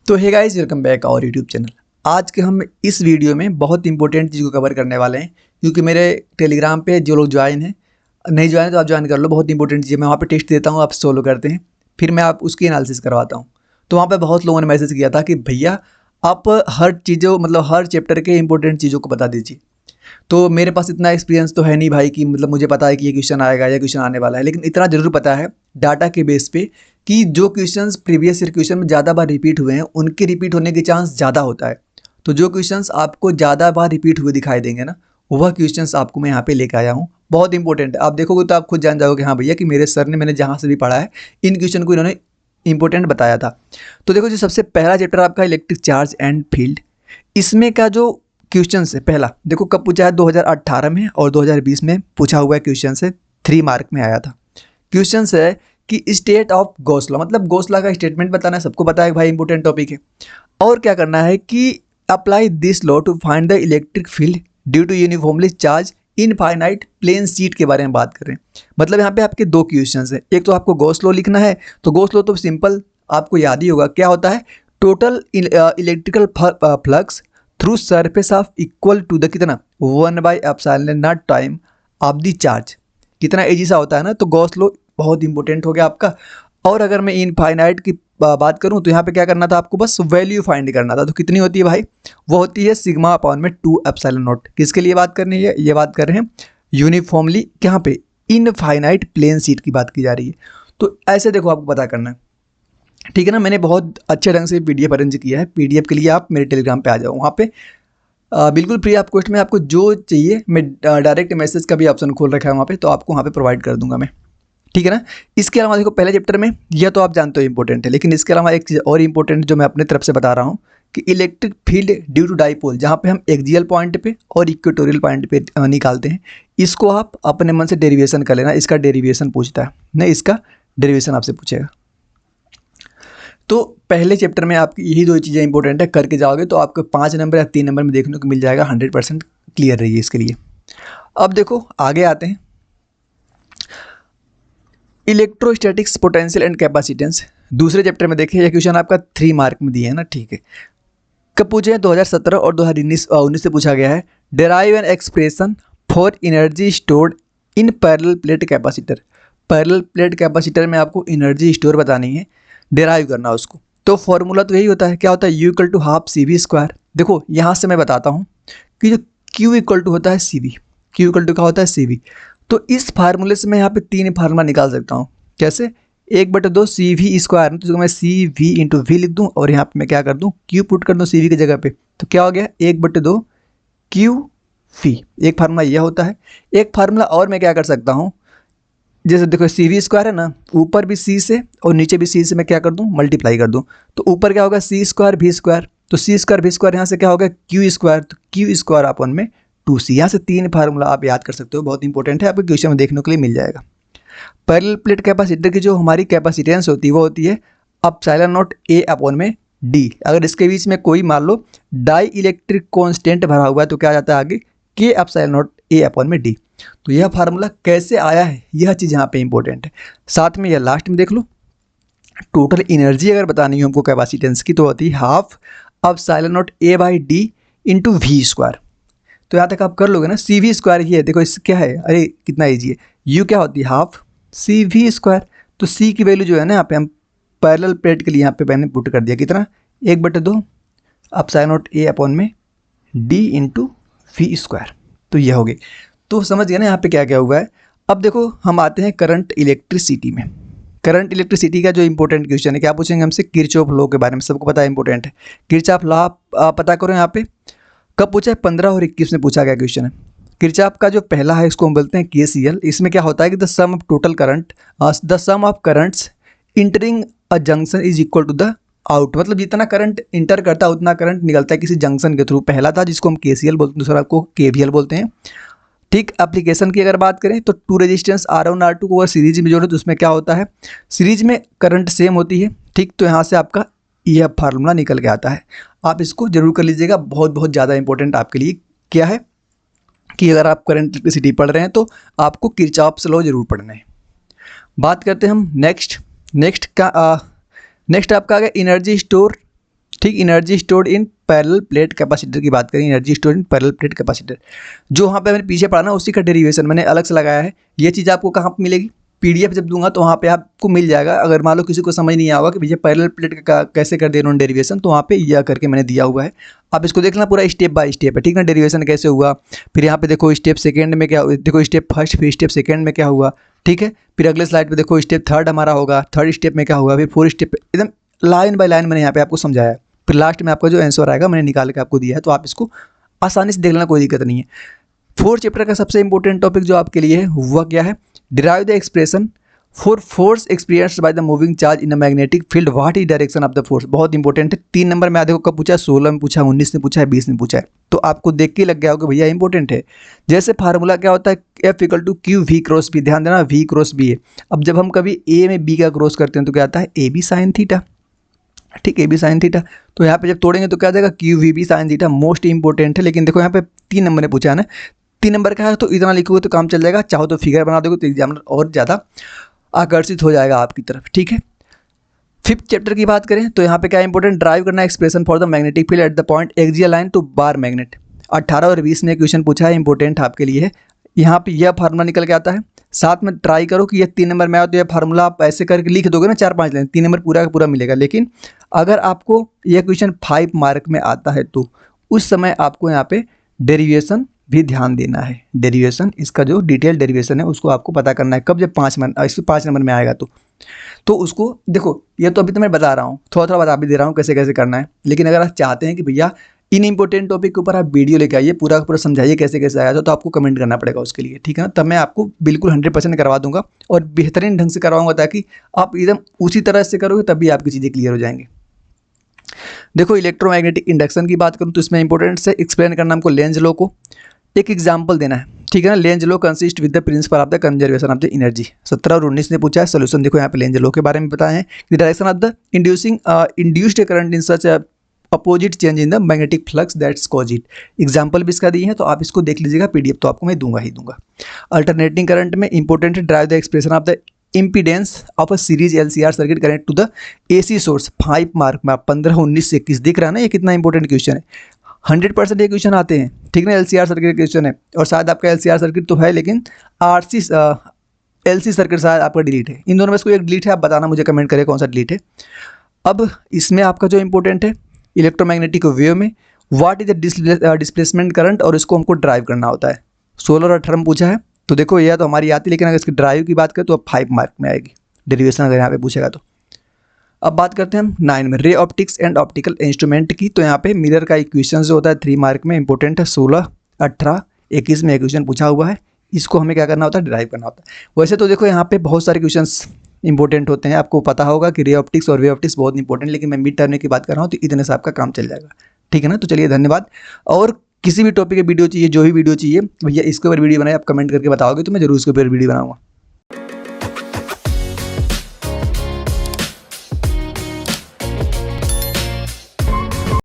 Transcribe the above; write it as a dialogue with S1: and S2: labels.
S1: तो hey guys, welcome back our YouTube channel. आज के हम इस वीडियो में बहुत इंपॉर्टेंट चीज़ को कवर करने वाले हैं, क्योंकि मेरे टेलीग्राम पे जो लोग ज्वाइन हैं, नहीं ज्वाइन है तो आप ज्वाइन कर लो। बहुत इंपॉर्टेंट चीज़ है, मैं वहाँ पे टेस्ट देता हूँ, आप सोल्व करते हैं, फिर मैं आप उसकी एनालिसिस करवाता हूँ। तो वहाँ पे बहुत लोगों ने मैसेज किया था कि भैया आप हर चीज़ों मतलब हर चैप्टर के इंपॉर्टेंट चीज़ों को बता दीजिए। तो मेरे पास इतना एक्सपीरियंस तो है नहीं भाई कि मतलब मुझे पता है कि ये क्वेश्चन आएगा या क्वेश्चन आने वाला है, लेकिन इतना ज़रूर पता है डाटा के बेस पे कि जो क्वेश्चंस प्रीवियस ईयर क्वेश्चन में ज़्यादा बार रिपीट हुए हैं उनके रिपीट होने के चांस ज़्यादा होता है। तो जो क्वेश्चंस आपको ज़्यादा बार रिपीट हुए दिखाई देंगे ना, वह क्वेश्चंस आपको मैं यहाँ पे लेके आया हूँ। बहुत इंपॉर्टेंट है, आप देखोगे तो आप खुद जान जाओगे हाँ भैया कि मेरे सर ने, मैंने जहाँ से भी पढ़ा है, इन क्वेश्चन को इन्होंने इंपॉर्टेंट बताया था। तो देखो, जो सबसे पहला चैप्टर आपका इलेक्ट्रिक चार्ज एंड फील्ड, इसमें का जो क्वेश्चन है पहला, देखो कब पूछा है, 2018 में और 2020 में पूछा हुआ है क्वेश्चन है। 3 मार्क में आया था। क्वेश्चन है कि स्टेट ऑफ गॉस लॉ, मतलब गॉस लॉ का स्टेटमेंट बताना है, सबको पता है भाई, इंपॉर्टेंट टॉपिक है। और क्या करना है कि apply this law to find the electric field due to uniformly charge infinite plane sheet के बारे में बात करें। मतलब यहाँ पे आपके दो क्वेश्चन है, एक तो आपको गॉस लॉ लिखना है। तो गॉस लॉ तो सिंपल आपको याद ही होगा, क्या होता है, total electrical flux through surface of equal to the कितना one by epsilon naught time of the charge. कितना इजी सा होता है ना। तो गॉस लॉ बहुत इंपॉर्टेंट हो गया आपका। और अगर मैं इनफाइनाइट की बात करूं तो यहाँ पे क्या करना था आपको, बस वैल्यू फाइंड करना था। तो कितनी होती है भाई, वो होती है सिग्मा अपॉन में 2 एप्सिलॉन नॉट। किसके लिए बात करनी है, ये बात कर रहे हैं यूनिफॉर्मली, यहाँ पे इनफाइनाइट प्लेन शीट की बात की जा रही है। तो ऐसे देखो आपको पता करना है, ठीक है ना। मैंने बहुत अच्छे ढंग से पीडीएफ अरेंज किया है। पीडीएफ के लिए आप मेरे टेलीग्राम पे आ जाओ, वहाँ पे बिल्कुल फ्री ऑफ कॉस्ट में आपको जो चाहिए, मैं डायरेक्ट मैसेज का भी ऑप्शन खोल रखा है वहाँ पे, तो आपको वहाँ पे प्रोवाइड कर दूंगा मैं, ठीक है ना। इसके अलावा देखो, पहले चैप्टर में यह तो आप जानते हो इंपॉर्टेंट है, लेकिन इसके अलावा एक चीज़ और इंपॉर्टेंट जो मैं अपने तरफ से बता रहा हूँ कि electric field due to dipole, जहाँ पे हम एक्सियल पॉइंट पे और इक्वेटोरियल पॉइंट पे निकालते हैं, इसको आप अपने मन से डेरिवेशन कर लेना। इसका डेरिवेशन पूछता है, नहीं इसका डेरिवेशन आपसे पूछेगा। तो पहले चैप्टर में आपकी यही दो चीज़ें इंपॉर्टेंट है, करके जाओगे तो आपको 5 नंबर या 3 नंबर में देखने को मिल जाएगा। 100% क्लियर रहिए इसके लिए। अब देखो आगे आते हैं, इलेक्ट्रोस्टैटिक्स पोटेंशियल एंड कैपेसिटेंस। दूसरे चैप्टर में देखिए, ये क्वेश्चन आपका 3 मार्क में दिए है ना, ठीक है। कब पूछे हैं, 2017 और 2019 से पूछा गया है। Derive an expression for energy stored in parallel plate capacitor. Parallel plate capacitor में आपको एनर्जी स्टोर बतानी है, डेराइव करना उसको। तो फॉर्मूला तो यही होता है, क्या होता है, U equal to half CV²। देखो यहाँ से मैं बताता हूँ कि जो Q इक्वल टू होता है CV, Q इक्वल टू क्या होता है CV। तो इस फार्मूले से मैं यहाँ पे 3 फार्मूला निकाल सकता हूँ। कैसे, 1/2 CV², तो मैं CV इंटू वी लिख दूँ और यहाँ पे मैं क्या कर दूँ, Q पुट कर दूँ CV की जगह पे। तो क्या हो गया, 1/2 QV। एक फार्मूला यह होता है। एक फार्मूला और मैं क्या कर सकता हूँ, जैसे देखो CV² है ना, ऊपर भी C से और नीचे भी C से मैं क्या कर दूँ, मल्टीप्लाई कर दूँ। तो ऊपर क्या होगा, C² V², तो C² V², यहाँ से क्या होगा Q², तो Q² अपन में 2C। यहाँ से 3 फार्मूला आप याद कर सकते हो, बहुत इंपॉर्टेंट है, आपको क्वेश्चन में देखने के लिए मिल जाएगा। पैरेलल प्लेट कैपेसिटर की जो हमारी कैपेसिटेंस होती है वो होती है एप्सिलॉन नॉट A अपॉन में D। अगर इसके बीच में कोई मान लो डाई इलेक्ट्रिक कॉन्स्टेंट भरा हुआ है तो क्या आ जाता है आगे, K epsilon not A upon में D। तो यह फार्मूला कैसे आया है, यह चीज़ यहाँ पे इंपॉर्टेंट है। साथ में यह लास्ट में देख लो, टोटल एनर्जी अगर बतानी हो हमको कैपेसिटेंस की, तो होती है half epsilon not A/D into V²। तो यहाँ तक आप कर लोगे ना, CV² ही है। देखो इस क्या है, अरे कितना ईजी है। U क्या होती है, हाफ CV²। तो C की वैल्यू जो है ना, यहाँ पे हम पैरेलल प्लेट के लिए यहाँ पे मैंने पुट कर दिया, कितना, 1/2 एप्सिलॉन नॉट A अपॉन में D इंटू V²। तो यह हो गई। तो समझ गए ना यहाँ पे क्या क्या हुआ है। अब देखो हम आते हैं करंट इलेक्ट्रिसिटी में। करंट इलेक्ट्रिसिटी का जो इंपॉर्टेंट क्वेश्चन है, क्या पूछेंगे हमसे, किरचॉफ लॉ के बारे में, सबको पता है इंपॉर्टेंट है। किरचॉफ लॉ पता करो यहाँ पे कब पूछा है, 15 और 21 में पूछा गया क्वेश्चन है। किरचॉफ का जो पहला है इसको हम बोलते हैं KCL। इसमें क्या होता है कि the sum of total current, the sum of currents entering a junction is equal to the out. मतलब जितना करंट इंटर करता है उतना करंट निकलता है किसी जंक्शन के थ्रू। पहला था जिसको हम KCL बोलते हैं, दूसरा को KVL बोलते हैं। ठीक, एप्लीकेशन की अगर बात करें तो 2 रेजिस्टेंस R1 R2 को अगर सीरीज में जोड़े तो उसमें क्या होता है, सीरीज में करंट सेम होती है। ठीक, तो यहाँ से आपका यह फार्मूला निकल के आता है। आप इसको जरूर कर लीजिएगा, बहुत बहुत ज़्यादा इंपॉर्टेंट आपके लिए क्या है कि अगर आप करंट इलेक्ट्रिसिटी पढ़ रहे हैं तो आपको किरचॉफ्स लॉ जरूर पढ़ना है। बात करते हैं हम नेक्स्ट का नेक्स्ट आपका आ गया एनर्जी स्टोर। ठीक, energy stored in parallel plate capacitor की बात करें, energy stored in parallel plate capacitor, जो वहाँ पे मैंने पीछे पढ़ा ना उसी का डेरिवेशन मैंने अलग से लगाया है। ये चीज़ आपको कहाँ पे मिलेगी, पीडीएफ जब दूंगा तो वहाँ पे आपको मिल जाएगा। अगर मान लो किसी को समझ नहीं आएगा कि भैया पैरेलल प्लेट का कैसे कर दे उन्होंने डेरिवेशन, तो वहाँ पे यह करके मैंने दिया हुआ है, आप इसको देखना पूरा स्टेप बाय स्टेप है, ठीक ना। डेरिवेशन कैसे हुआ, फिर यहाँ पे देखो स्टेप सेकेंड में क्या, देखो स्टेप फर्स्ट, फिर स्टेप सेकेंड में क्या हुआ, ठीक है। फिर अगले स्लाइड पे देखो स्टेप थर्ड हमारा होगा, थर्ड स्टेप में क्या होगा, फिर फोर्थ स्टेप, एकदम लाइन बाय लाइन मैंने यहाँ पे आपको समझाया। फिर लास्ट में आपका जो आंसर आएगा मैंने निकाल के आपको दिया है, तो आप इसको आसानी से देख लेना, कोई दिक्कत नहीं है। फोर्थ चैप्टर का सबसे इंपॉर्टेंट टॉपिक जो आपके लिए है वह क्या है, derive the expression for force experienced by the moving charge in a magnetic field, what is direction of the force. बहुत इंपॉर्टेंट है, 3 नंबर में देखो कब पूछा है, 16 में पूछा है, 19 में पूछा है, 20 में पूछा है, तो आपको देख के लग गया होगा भैया इंपॉर्टेंट है। जैसे फार्मूला क्या होता है, F equal to q v cross B, ध्यान देना वी क्रॉस बी है। अब जब हम कभी ए में बी का क्रॉस करते हैं तो क्या आता है, ए बी साइन थीटा, ठीक है, ए बी साइन थीटा। तो यहाँ पे जब तोड़ेंगे तो क्या आ जाएगा, q v B sine theta, most important है। लेकिन देखो यहाँ पे 3 नंबर ने पूछा है ना, 3 नंबर का है तो इतना लिखोगे तो काम चल जाएगा, चाहो तो फिगर बना दोगे तो एग्जामिनर और ज़्यादा आकर्षित हो जाएगा आपकी तरफ, ठीक है। फिफ्थ चैप्टर की बात करें तो यहाँ पे क्या इंपॉर्टेंट, ड्राइव करना expression for the magnetic field at the point axial line to bar magnet. 18 और 20 में क्वेश्चन पूछा है, इंपॉर्टेंट आपके लिए है। यहाँ पे यह फार्मूला निकल के आता है, साथ में ट्राई करो कि ये 3 नंबर में आए तो यह फार्मूला आप ऐसे करके लिख दोगे ना 4-5 लाइन, 3 नंबर पूरा का पूरा मिलेगा। लेकिन अगर आपको यह क्वेश्चन 5 मार्क में आता है तो उस समय आपको यहाँ पे डेरिवेशन भी ध्यान देना है। डेरिवेशन, इसका जो डिटेल डेरिवेशन है उसको आपको पता करना है, कब, जब 5 नंबर में आएगा तो उसको देखो। ये तो अभी तो मैं बता रहा हूँ, थोड़ा थोड़ा बता भी दे रहा हूँ कैसे कैसे करना है। लेकिन अगर आप चाहते हैं कि भैया इन इंपॉर्टेंट टॉपिक के ऊपर आप वीडियो लेके आइए, पूरा का पूरा समझाइए कैसे कैसे आया तो आपको कमेंट करना पड़ेगा उसके लिए, ठीक है ना। तब मैं आपको बिल्कुल 100% करवा दूंगा और बेहतरीन ढंग से करवाऊंगा, ताकि आप एकदम उसी तरह से करोगे तभी आपकी चीज़ें क्लियर हो जाएंगी। देखो इलेक्ट्रोमैग्नेटिक इंडक्शन की बात करूँ तो इसमें इंपॉर्टेंट से एक्सप्लेन करना हमको लेंज लॉ को, एक एग्जाम्पल देना है, ठीक है ना। Lenz law consist with the principle of the conservation of the energy. 17 और 19 ने पूछा है। सोल्यूशन देखो यहाँ पे लेंज लॉ के बारे में बताए हैं, the direction of the induced current in such opposite change in the magnetic flux that's cause it. Example भी इसका दिए हैं तो आप इसको देख लीजिएगा, पीडीएफ तो आपको मैं दूंगा ही दूंगा। अल्टरनेटिंग करंट में इंपॉर्टेंट है, derive the expression of the impedance of a series LCR circuit connect to the AC source. 5 mark में आप 15, 19, 21 दिख रहा है ना, ये कितना इंपॉर्टेंट क्वेश्चन है। 100% ये क्वेश्चन आते हैं, ठीक ना। एलसीआर सर्किट क्वेश्चन है और शायद आपका एलसीआर सर्किट तो है लेकिन आरसी एलसी सर्किट शायद आपका डिलीट है। इन दोनों में से कोई एक डिलीट है, आप बताना मुझे कमेंट करें कौन सा डिलीट है। अब इसमें आपका जो इंपॉर्टेंट है इलेक्ट्रोमैग्नेटिक वेव में what is the displacement current, और इसको हमको ड्राइव करना होता है। 16 और 18 में पूछा है तो देखो यह तो हमारी आती है, लेकिन अगर इसकी ड्राइव की बात करें तो अब 5 मार्क में आएगी डेरिवेशन अगर यहाँ पे पूछेगा तो। अब बात करते हैं हम 9 में, ray optics and optical instrument की। तो यहाँ पे मिरर का इक्वेशन जो होता है 3 मार्क में इंपॉर्टेंट है। 16, 18, 21 में इक्वेशन पूछा हुआ है, इसको हमें क्या करना होता है, डिराइव करना होता है। वैसे तो देखो यहाँ पे बहुत सारे क्वेश्चंस इंपॉर्टेंट होते हैं, आपको पता होगा कि रे ऑप्टिक्स और वे ऑप्टिक्स बहुत इंपॉर्टेंट, लेकिन मैं मिड टर्म की बात कर रहा हूँ तो इतने से आपका काम चल जाएगा, ठीक है ना। तो चलिए धन्यवाद। और किसी भी टॉपिक की वीडियो चाहिए, जो भी वीडियो चाहिए भैया इसके ऊपर वीडियो बनाए, आप कमेंट करके बताओगे तो मैं जरूर इसके ऊपर वीडियो बनाऊंगा।